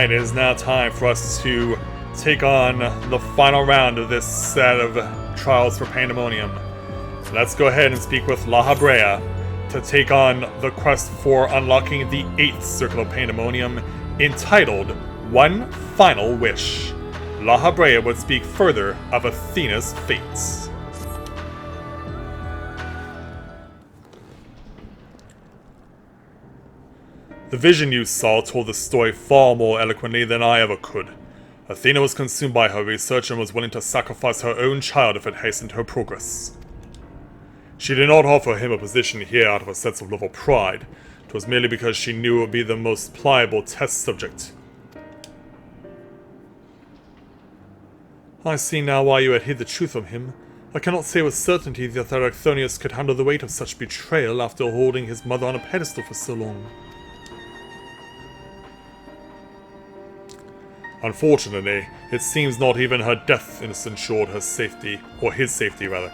Alright, it is now time for us to take on the final round of this set of Trials for Pandemonium. Let's go ahead and speak with La Habrea to take on the quest for unlocking the 8th Circle of Pandemonium, entitled One Final Wish. La Habrea would speak further of Athena's fates. The vision you saw told the story far more eloquently than I ever could. Athena was consumed by her research and was willing to sacrifice her own child if it hastened her progress. She did not offer him a position here out of a sense of love or pride. It was merely because she knew it would be the most pliable test subject. I see now why you had hid the truth from him. I cannot say with certainty that Erechthonius could handle the weight of such betrayal after holding his mother on a pedestal for so long. Unfortunately, it seems not even her death ensured her safety, or his safety rather.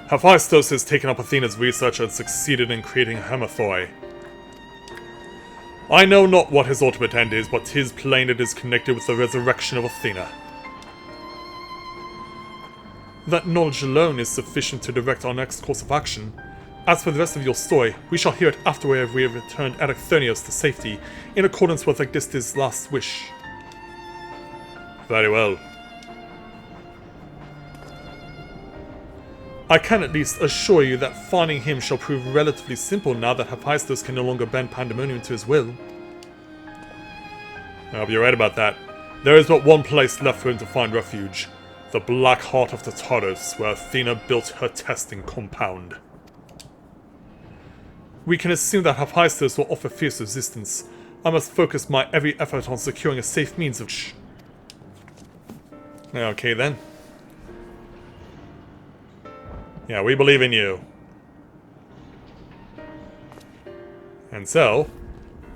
Hephaestus has taken up Athena's research and succeeded in creating Hemathoi. I know not what his ultimate end is, but 'tis plain it is connected with the resurrection of Athena. That knowledge alone is sufficient to direct our next course of action. As for the rest of your story, we shall hear it after we have returned Erechthonius to safety, in accordance with Aegisthus' last wish. Very well. I can at least assure you that finding him shall prove relatively simple now that Hephaestus can no longer bend Pandemonium to his will. I hope you're right about that. There is but one place left for him to find refuge. The Black Heart of Tartarus, where Athena built her testing compound. We can assume that Hephaestus will offer fierce resistance. I must focus my every effort on securing a safe means of Okay then. Yeah, we believe in you. And so,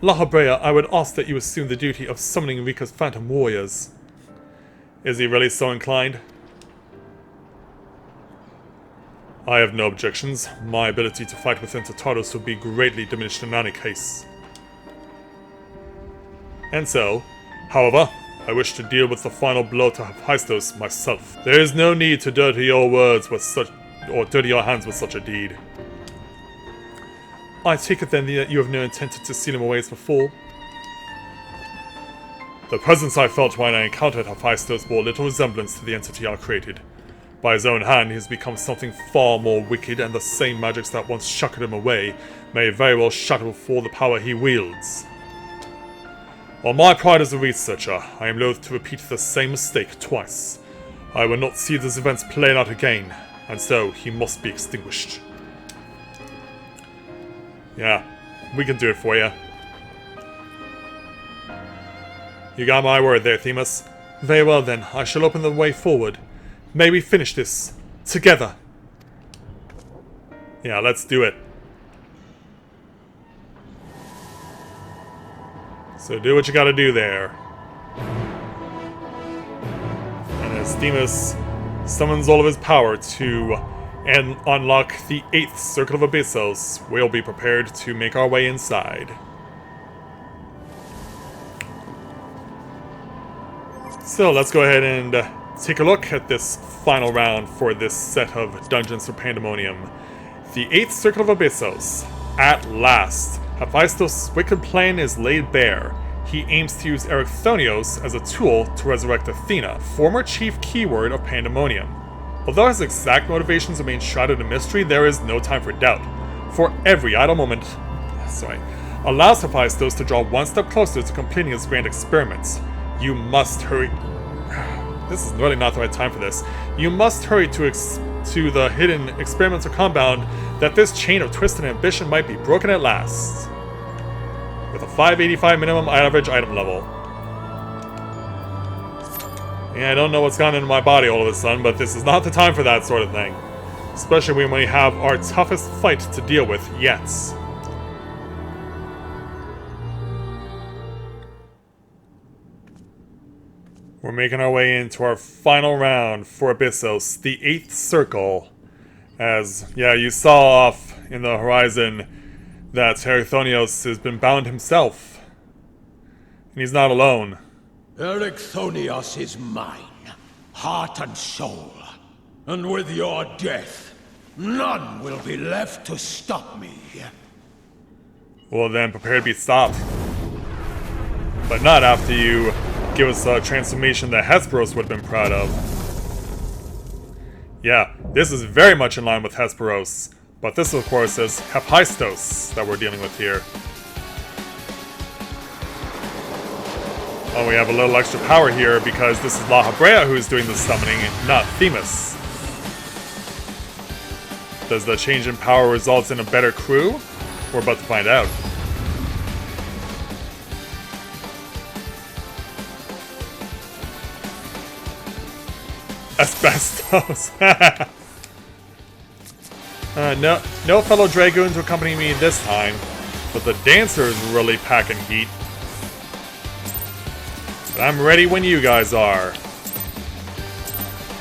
La Habrea, I would ask that you assume the duty of summoning Rika's phantom warriors. Is he really so inclined? I have no objections. My ability to fight within Tartarus would be greatly diminished in any case. And so, however, I wish to deal with the final blow to Hephaestus myself. There is no need to dirty your words with such, or dirty your hands with such a deed. I take it then that you have no intent to seal him away as before. The presence I felt when I encountered Hephaestus bore little resemblance to the entity I created. By his own hand, he has become something far more wicked, and the same magics that once shackled him away may very well shackle for the power he wields. On my pride as a researcher, I am loath to repeat the same mistake twice. I will not see these events played out again, and so he must be extinguished. Yeah, we can do it for you. You got my word there, Themis. Very well then, I shall open the way forward. May we finish this together. Yeah, let's do it. So do what you gotta do there. And as Themis summons all of his power to unlock the 8th Circle of Abyssos, we'll be prepared to make our way inside. So let's go ahead and take a look at this final round for this set of Dungeons for Pandemonium. The 8th Circle of Abyssos. At last, Hephaestus' wicked plan is laid bare. He aims to use Erechthonios as a tool to resurrect Athena, former chief keyword of Pandemonium. Although his exact motivations remain shrouded in mystery, there is no time for doubt. For every idle moment allows Hephaestus to draw one step closer to completing his grand experiments. You must hurry. This is really not the right time for this. You must hurry to the hidden experimental compound that this chain of twisted ambition might be broken at last. With a 585 minimum average item level. Yeah, I don't know what's gone into my body all of a sudden, but this is not the time for that sort of thing. Especially when we have our toughest fight to deal with yet. We're making our way into our final round for Abyssos, the 8th Circle. As, yeah, you saw off in the horizon that Erechthonios has been bound himself. And he's not alone. Erichthonios is mine, heart and soul. And with your death, none will be left to stop me. Well then, prepare to be stopped. But not after you give us a transformation that Hesperos would have been proud of. Yeah, this is very much in line with Hesperos. But this, of course, is Hephaestus that we're dealing with here. Oh, we have a little extra power here because this is La Habrea who's doing the summoning, not Themis. Does the change in power result in a better crew? We're about to find out. Asbestos. No fellow Dragoon to accompany me this time, but the dancers really packing heat. But I'm ready when you guys are.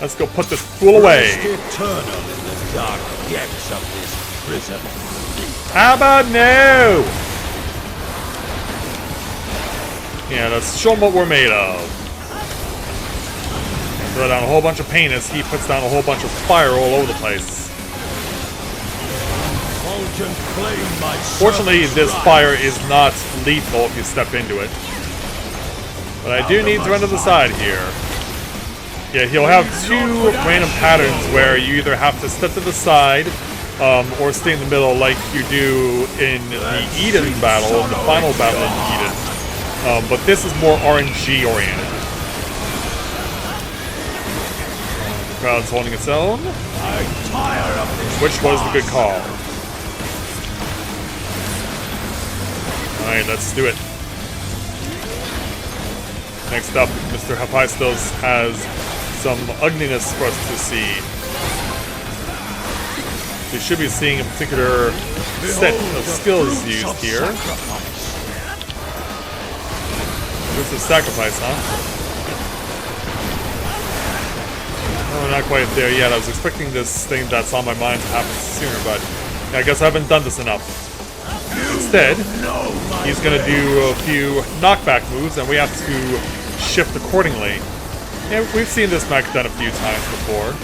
Let's go put this fool away. Eternal in the dark depths of this prison. How about no? Yeah, let's show them what we're made of. Throw down a whole bunch of paint as he puts down a whole bunch of fire all over the place. Fortunately, this fire is not lethal if you step into it. But I do need to run to the side here. Yeah, he'll have two random patterns where you either have to step to the side or stay in the middle like you do in the Eden battle, the final battle in Eden. But this is more RNG oriented. The crowd's holding its own, which was the good call. Alright, let's do it. Next up, Mr. Hephaestus has some ugliness for us to see. We should be seeing a particular set of skills used here. There's a sacrifice, huh? Oh, not quite there yet. I was expecting this thing that's on my mind to happen sooner, but I guess I haven't done this enough. Instead, he's going to do a few knockback moves, and we have to shift accordingly. Yeah, we've seen this mech done a few times before.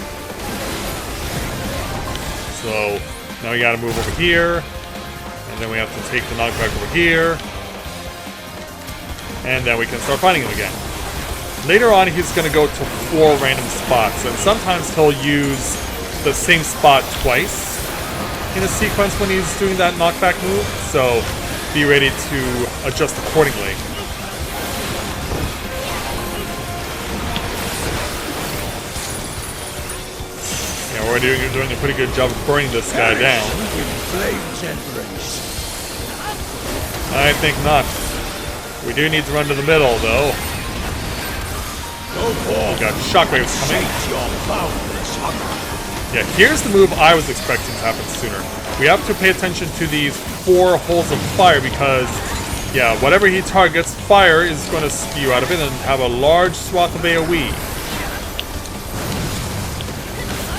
So, now we gotta move over here, and then we have to take the knockback over here, and then we can start fighting him again. Later on, he's gonna go to 4 random spots, and sometimes he'll use the same spot twice in a sequence when he's doing that knockback move, so be ready to adjust accordingly. Yeah, we're doing a pretty good job of burning this guy down. I think not. We do need to run to the middle, though. Oh, got shockwaves coming. Yeah, here's the move I was expecting to happen sooner. We have to pay attention to these 4 holes of fire because, yeah, whatever he targets, fire is going to spew out of it and have a large swath of AoE.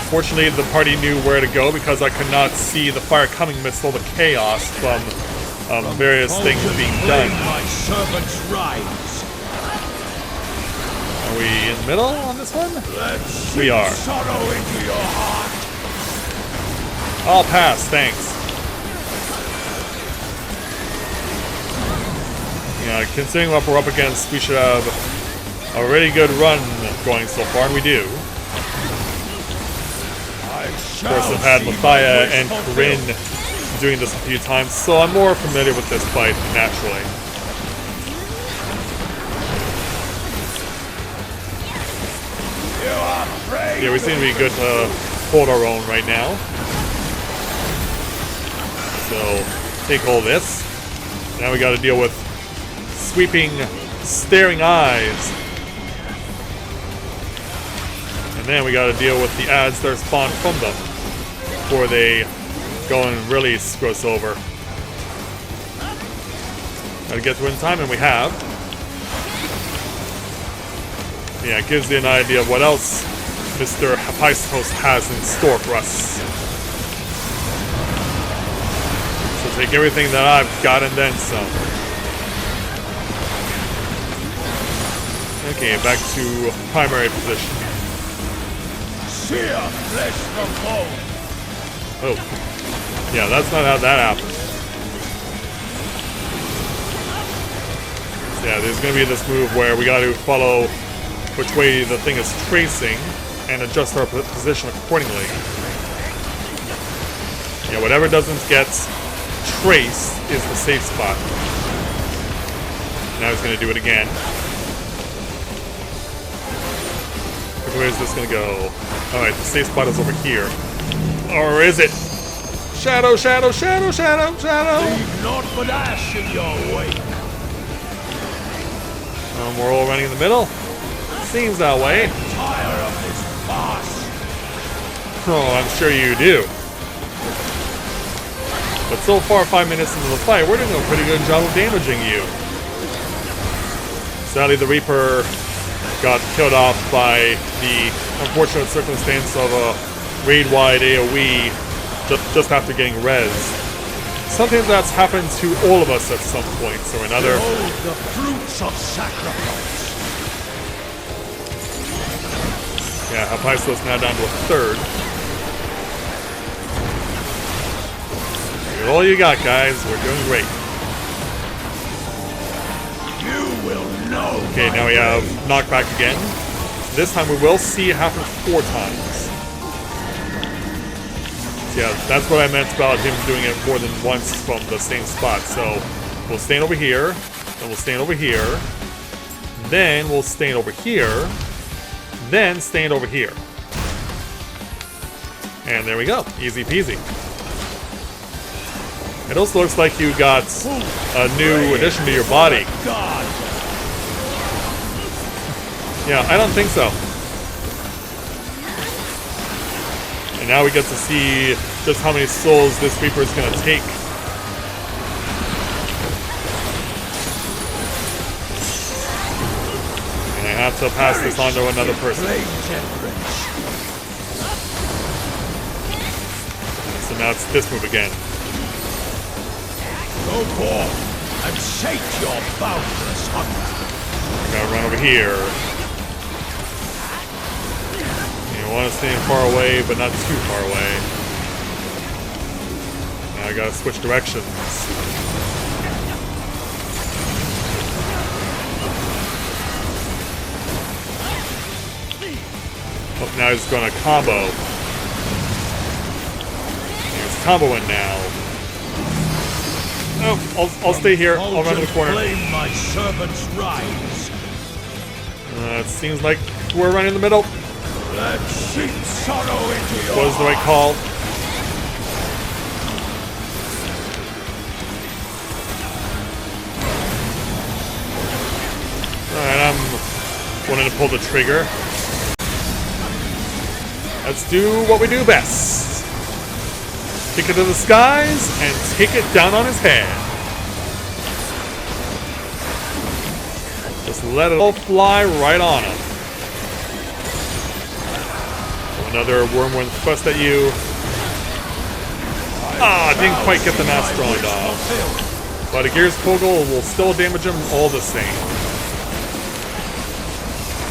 Fortunately, the party knew where to go because I could not see the fire coming amidst all the chaos from various things being done. Are we in the middle on this one? We are. I'll pass, thanks. Yeah, considering what we're up against, we should have a really good run going so far, and we do. Of course, I've had Mathia and Corinne doing this a few times, so I'm more familiar with this fight naturally. Yeah, we seem to be good to hold our own right now. So, take all this. Now we gotta deal with sweeping, staring eyes. And then we gotta deal with the ads that are spawned from them before they go and really screw us over. Gotta get through in time, and we have. Yeah, it gives you an idea of what else Mr. Hephaestus has in store for us. So take everything that I've got and then some. Okay, back to primary position. Sear flesh from bone. Oh. Yeah, that's not how that happens. So yeah, there's gonna be this move where we gotta follow which way the thing is tracing and adjust our position accordingly. Yeah, whatever doesn't get traced is the safe spot. Now he's gonna do it again. Which way is this gonna go? Alright, the safe spot is over here. Or is it? Shadow, shadow, shadow, shadow, shadow! Leave naught but ash in your wake. We're all running in the middle? Seems that way. Tired of this farce. Oh, I'm sure you do. But so far, 5 minutes into the fight, we're doing a pretty good job of damaging you. Sadly, the Reaper got killed off by the unfortunate circumstance of a raid-wide AoE just after getting res. Something that's happened to all of us at some point or another. Behold the fruits of sacrifice. Yeah, Abyssos now down to a third. You're all you got, guys. We're doing great. You will know. Okay, now we have knockback again. This time we will see it happen 4 times. So yeah, that's what I meant about him doing it more than once from the same spot. So we'll stand over here, then we'll stand over here, then we'll stand over here, then stand over here. And there we go. Easy peasy. It also looks like you got a new addition to your body. God. Yeah, I don't think so. And now we get to see just how many souls this Reaper is going to take. And I have to pass this on to another person. So now it's this move again. Go forth and shake your boundless hunger. Gotta run over here. You want to stand far away, but not too far away. Now I gotta switch directions. Oh, now he's gonna combo. He's comboing now. Oh, I'll stay here. I'll run to the corner. My servants rise. It seems like we're running in the middle. Let's seep sorrow into your Was the right call. Alright, I'm wanting to pull the trigger. Let's do what we do best. Take it to the skies and take it down on his head. Just let it all fly right on him. Another Wormwood thrust at you. Ah, didn't quite get the Mastermind off. But a Gears Kogel will still damage him all the same.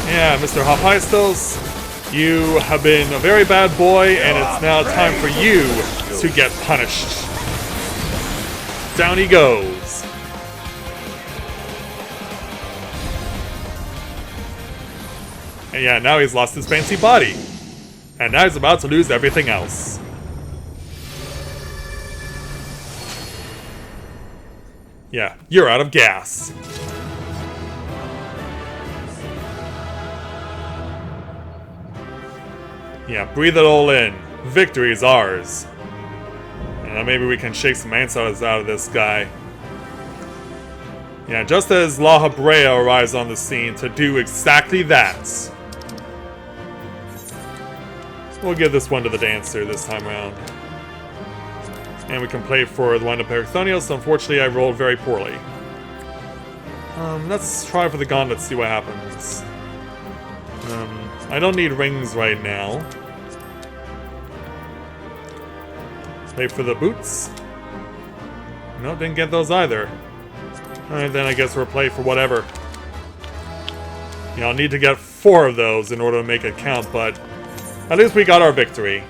Yeah, Mr. Abyssos, you have been a very bad boy, and it's now time for you to get punished. Down he goes. And yeah, now he's lost his fancy body. And now he's about to lose everything else. Yeah, you're out of gas. Yeah, breathe it all in. Victory is ours. And now maybe we can shake some answers out of this guy. Yeah, just as La Habrea arrives on the scene to do exactly that. We'll give this one to the Dancer this time around. And we can play for the one to Pericthonios, so unfortunately I rolled very poorly. Let's try for the Gauntlet, see what happens. I don't need rings right now. Wait for the boots. No, didn't get those either. Alright, then I guess we'll play for whatever. You know, I'll need to get 4 of those in order to make it count, but at least we got our victory.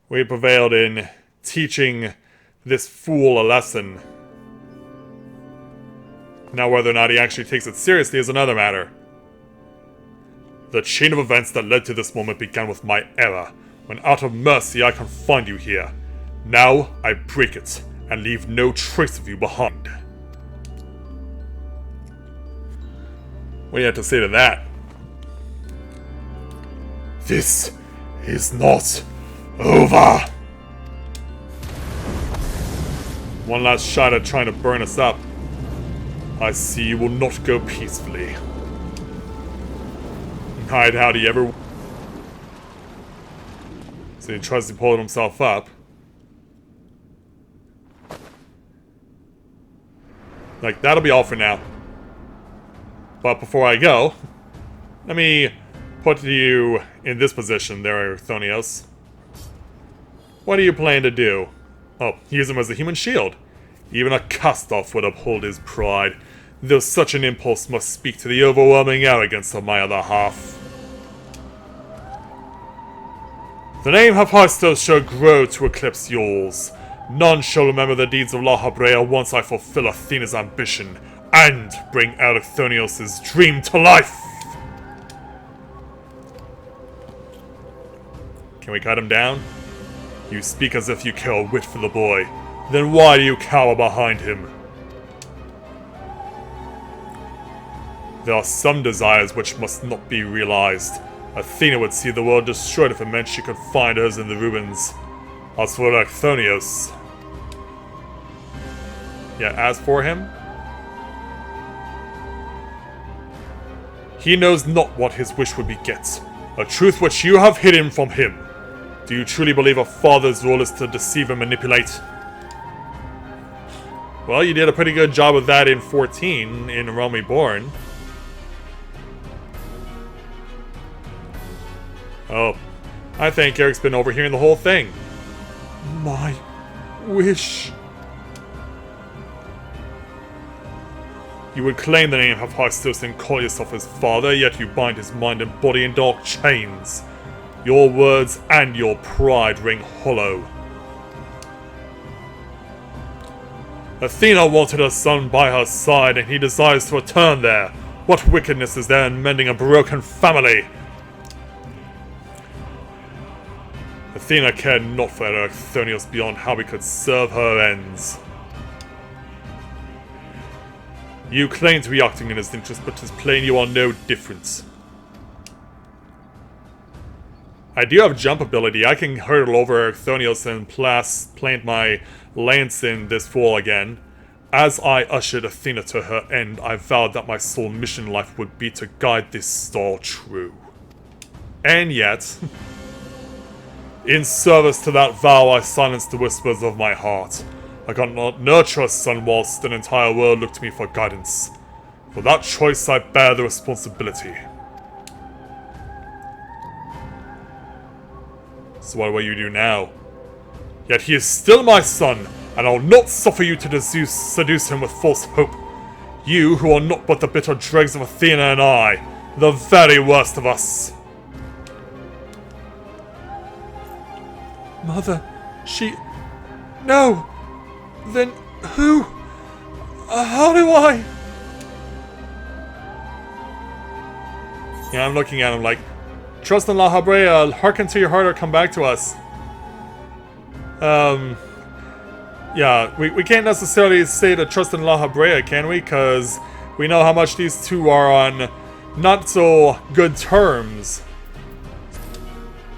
We prevailed in teaching this fool a lesson. Now whether or not he actually takes it seriously is another matter. The chain of events that led to this moment began with my error, when out of mercy I confined you here. Now I break it, and leave no trace of you behind. What do you have to say to that? This is not over! One last shot at trying to burn us up. I see you will not go peacefully. I doubt he ever... So he tries to pull himself up. Like, that'll be all for now. But before I go, let me put you in this position there, Arthonios. What do you plan to do? Oh, use him as a human shield. Even a cast-off would uphold his pride, though such an impulse must speak to the overwhelming arrogance of my other half. The name Hephaestus shall grow to eclipse yours. None shall remember the deeds of La Habrea once I fulfill Athena's ambition and bring Arthonios' dream to life! Can we cut him down? You speak as if you care a whit for the boy. Then why do you cower behind him? There are some desires which must not be realized. Athena would see the world destroyed if it meant she could find hers in the ruins. As for Arthonios... Yeah, as for him... He knows not what his wish would beget. A truth which you have hidden from him. Do you truly believe a father's role is to deceive and manipulate? Well, you did a pretty good job of that in 14, in Realm Reborn. Oh, I think Eric's been overhearing the whole thing. My wish... You would claim the name Hephaestus and call yourself his father, yet you bind his mind and body in dark chains. Your words and your pride ring hollow. Athena wanted her son by her side, and he desires to return there. What wickedness is there in mending a broken family? Athena cared not for Arthonios beyond how we could serve her ends. You claim to be acting in his interest, but 'tis plain you are no different. I do have jump ability. I can hurtle over Arthonios and plant my lance in this fool again. As I ushered Athena to her end, I vowed that my sole mission in life would be to guide this star true. And yet, in service to that vow, I silenced the whispers of my heart. I could not nurture a son whilst an entire world looked to me for guidance. For that choice I bear the responsibility. So what will you do now? Yet he is still my son, and I'll not suffer you to seduce him with false hope. You, who are not but the bitter dregs of Athena and I, the very worst of us. Mother, she... No! Then who? How do I? Yeah, I'm looking at him like, trust in La Habrea, hearken to your heart or come back to us. Yeah, we can't necessarily say to trust in La Habrea, can we? Because we know how much these two are on not so good terms.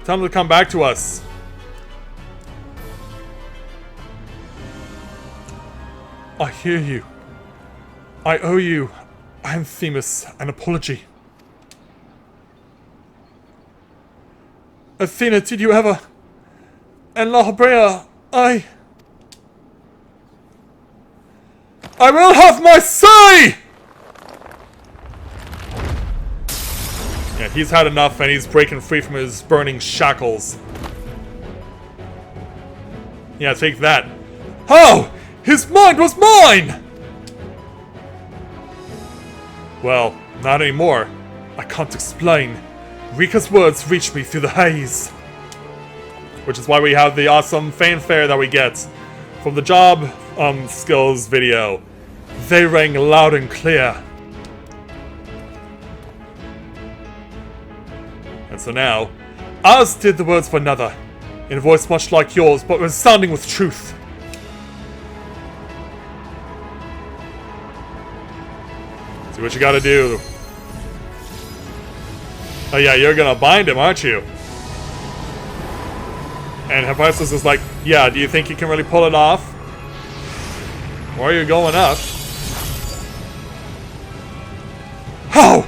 Tell them to come back to us. I hear you. I owe you, Anthemus, an apology. Athena, did you ever... And La Habrea, I will have my say! Yeah, he's had enough and he's breaking free from his burning shackles. Yeah, take that. Oh! His mind was mine! Well, not anymore. I can't explain. Rika's words reach me through the haze. Which is why we have the awesome fanfare that we get from the job skills video. They rang loud and clear. And so now, ours did the words for another, in a voice much like yours, but resounding with truth. See what you gotta do. Oh yeah, you're gonna bind him, aren't you? And Abyssos is like, yeah, do you think you can really pull it off? Or are you going up? How?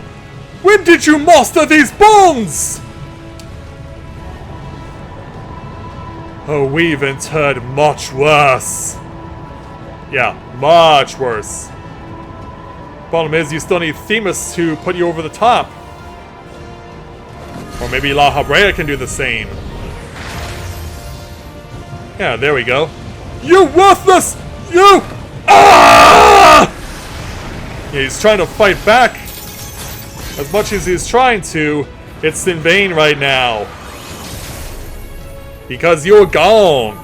When did you master these bones? Oh, we've interred much worse. Yeah, much worse. Problem is, you still need Themis to put you over the top. Or maybe La Habrea can do the same. Yeah, there we go. You worthless! You! Ah! Yeah, he's trying to fight back. As much as he's trying to, it's in vain right now. Because you're gone.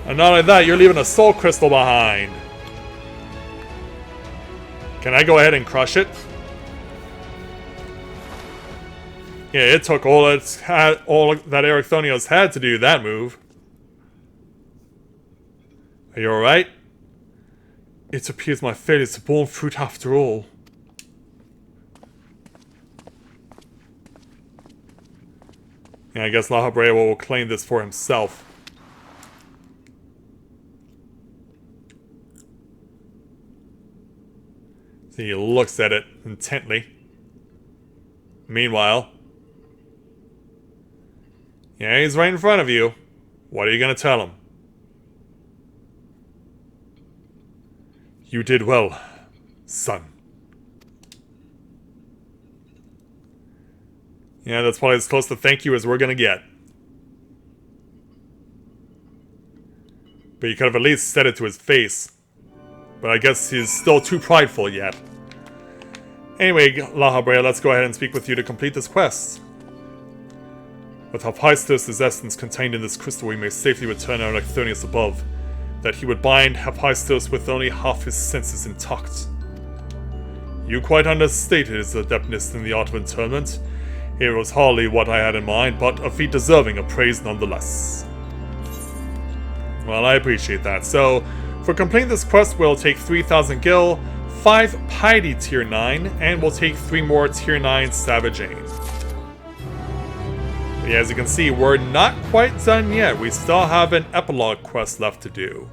And not only that, you're leaving a soul crystal behind. Can I go ahead and crush it? Yeah, it took all that Erichthonios had to do that move. Are you alright? It appears my fate is born fruit after all. Yeah, I guess La Habrea will claim this for himself. So he looks at it intently. Meanwhile... yeah, he's right in front of you. What are you gonna tell him? You did well, son. Yeah, that's probably as close to thank you as we're gonna get. But you could have at least said it to his face. But I guess he's still too prideful yet. Anyway, La Habrea, let's go ahead and speak with you to complete this quest. With Hephaestus' essence contained in this crystal, we may safely return our Erechthonius above. That he would bind Hephaestus with only half his senses intact. You quite understated his adeptness in the art of interment. It was hardly what I had in mind, but a feat deserving of praise nonetheless. Well, I appreciate that. So, for completing this quest, we'll take 3,000 gil, 5 piety tier 9, and we'll take 3 more tier 9 savage aim. Yeah, as you can see, we're not quite done yet. We still have an epilogue quest left to do.